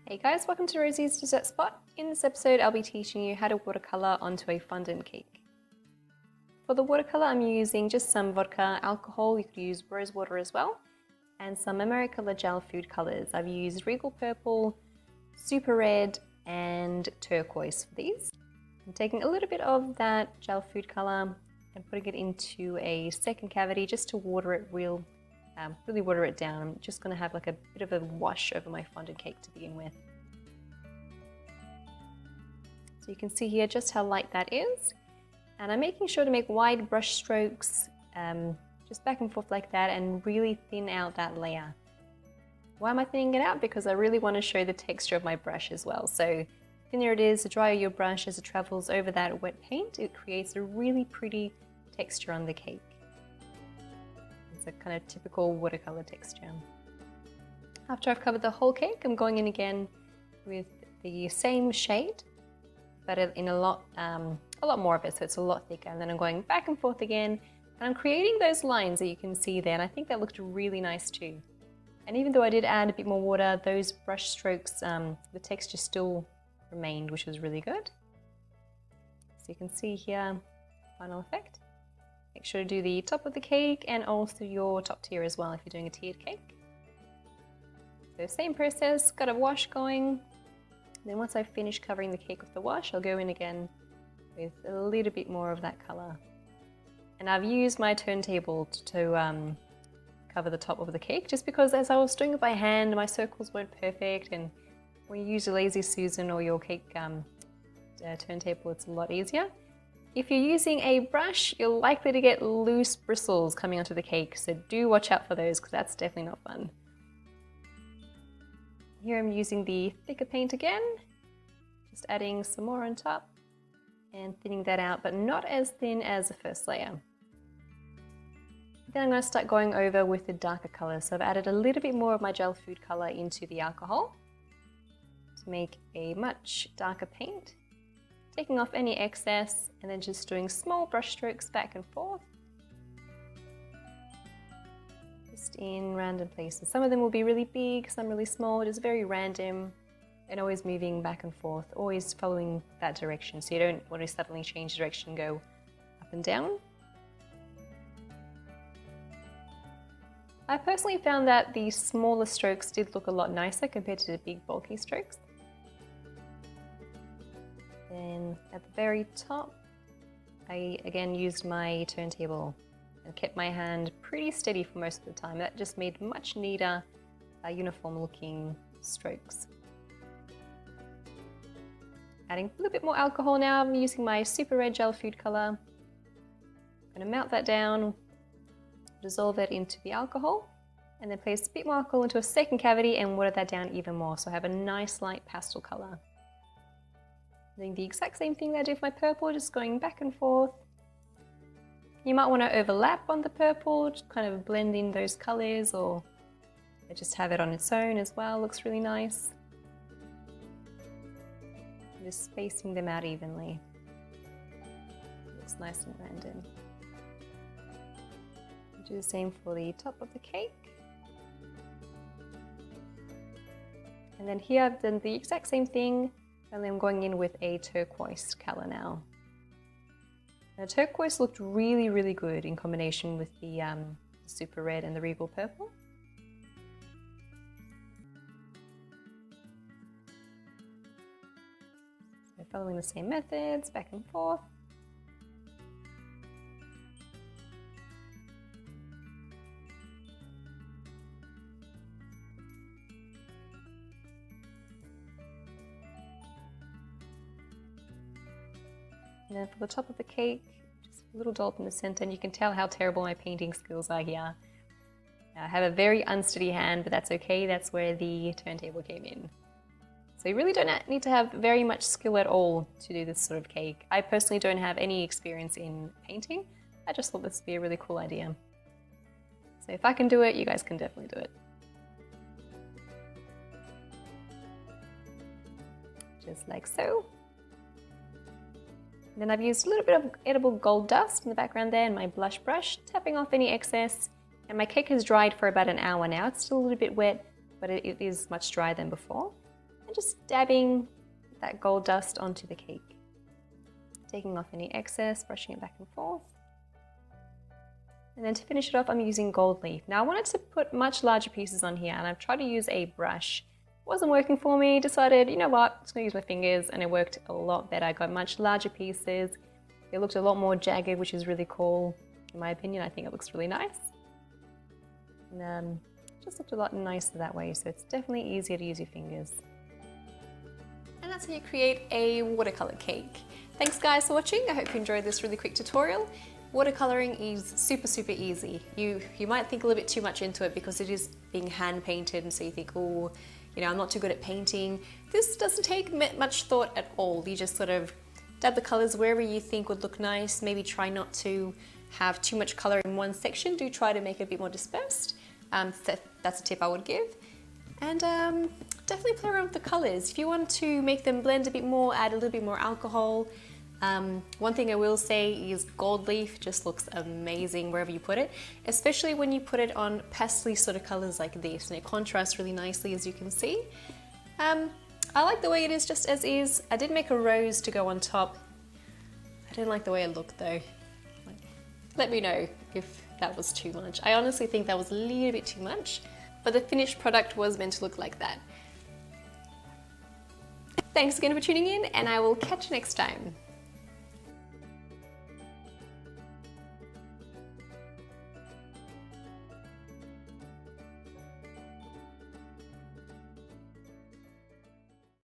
Hey guys, welcome to Rosie's Dessert Spot. In this episode I'll be teaching you how to watercolour onto a fondant cake. For the watercolour I'm using just some vodka, alcohol, you could use rose water as well, and some Americolour Gel food colours. I've used Regal Purple, Super Red and Turquoise for these. I'm taking a little bit of that gel food colour and putting it into a second cavity just to water it really water it down. I'm just going to have like a bit of a wash over my fondant cake to begin with. So you can see here just how light that is. And I'm making sure to make wide brush strokes, just back and forth like that, and really thin out that layer. Why am I thinning it out? Because I really want to show the texture of my brush as well. So the thinner it is, the drier your brush as it travels over that wet paint, it creates a really pretty texture on the cake. It's a kind of typical watercolor texture. After I've covered the whole cake, I'm going in again with the same shade, but in a lot more of it, so it's a lot thicker. And then I'm going back and forth again, and I'm creating those lines that you can see there, and I think that looked really nice too. And even though I did add a bit more water, those brush strokes, the texture still remained, which was really good. So you can see here, final effect. Make sure to do the top of the cake and also your top tier as well if you're doing a tiered cake. So same process, got a wash going. Then once I've finished covering the cake with the wash, I'll go in again with a little bit more of that color. And I've used my turntable to cover the top of the cake, just because as I was doing it by hand, my circles weren't perfect, and when you use a Lazy Susan or your cake turntable, it's a lot easier. If you're using a brush, you're likely to get loose bristles coming onto the cake, so do watch out for those because that's definitely not fun. Here I'm using the thicker paint again, just adding some more on top and thinning that out, but not as thin as the first layer. Then I'm going to start going over with the darker color. So I've added a little bit more of my gel food color into the alcohol to make a much darker paint. Taking off any excess and then just doing small brush strokes back and forth. Just in random places. Some of them will be really big, some really small, just very random, and always moving back and forth, always following that direction, so you don't want to suddenly change direction and go up and down. I personally found that the smaller strokes did look a lot nicer compared to the big bulky strokes. Then at the very top, I again used my turntable and kept my hand pretty steady for most of the time. That just made much neater, uniform looking strokes. Adding a little bit more alcohol now. I'm using my Super Red Gel food color. I'm going to melt that down, dissolve that into the alcohol, and then place a bit more alcohol into a second cavity and water that down even more, so I have a nice light pastel color. Doing the exact same thing that I did with my purple, just going back and forth. You might want to overlap on the purple, just kind of blend in those colors, or just have it on its own as well, looks really nice. Just spacing them out evenly. Looks nice and random. Do the same for the top of the cake. And then here I've done the exact same thing, and I'm going in with a turquoise color now. Now turquoise looked really, really good in combination with the Super Red and the Regal Purple. So following the same methods, back and forth. And then for the top of the cake, just a little dollop in the center, and you can tell how terrible my painting skills are here. I have a very unsteady hand, but that's okay, that's where the turntable came in. So you really don't need to have very much skill at all to do this sort of cake. I personally don't have any experience in painting. I just thought this would be a really cool idea. So if I can do it, you guys can definitely do it. Just like so. Then I've used a little bit of edible gold dust in the background there and my blush brush, tapping off any excess. And my cake has dried for about an hour now. It's still a little bit wet, but it is much drier than before. just dabbing that gold dust onto the cake. Taking off any excess, brushing it back and forth. And then to finish it off, I'm using gold leaf. Now I wanted to put much larger pieces on here, and I've tried to use a brush. It wasn't working for me, decided, you know what, I'm just gonna use my fingers, and it worked a lot better. I got much larger pieces. It looked a lot more jagged, which is really cool. In my opinion, I think it looks really nice. And just looked a lot nicer that way, so it's definitely easier to use your fingers. And that's how you create a watercolor cake. Thanks guys for watching. I hope you enjoyed this really quick tutorial. Watercoloring is super easy. You might think a little bit too much into it because it is being hand painted, and so you think, oh, you know, I'm not too good at painting. This doesn't take much thought at all. You just sort of dab the colors wherever you think would look nice. Maybe try not to have too much color in one section. Do try to make it a bit more dispersed. That's a tip I would give. And definitely play around with the colors. If you want to make them blend a bit more, add a little bit more alcohol. One thing I will say is gold leaf just looks amazing wherever you put it, especially when you put it on pastel sort of colors like this, and it contrasts really nicely, as you can see. I like the way it is just as is. I did make a rose to go on top. I didn't like the way it looked though. Let me know if that was too much. I honestly think that was a little bit too much, but the finished product was meant to look like that. Thanks again for tuning in, and I will catch you next time.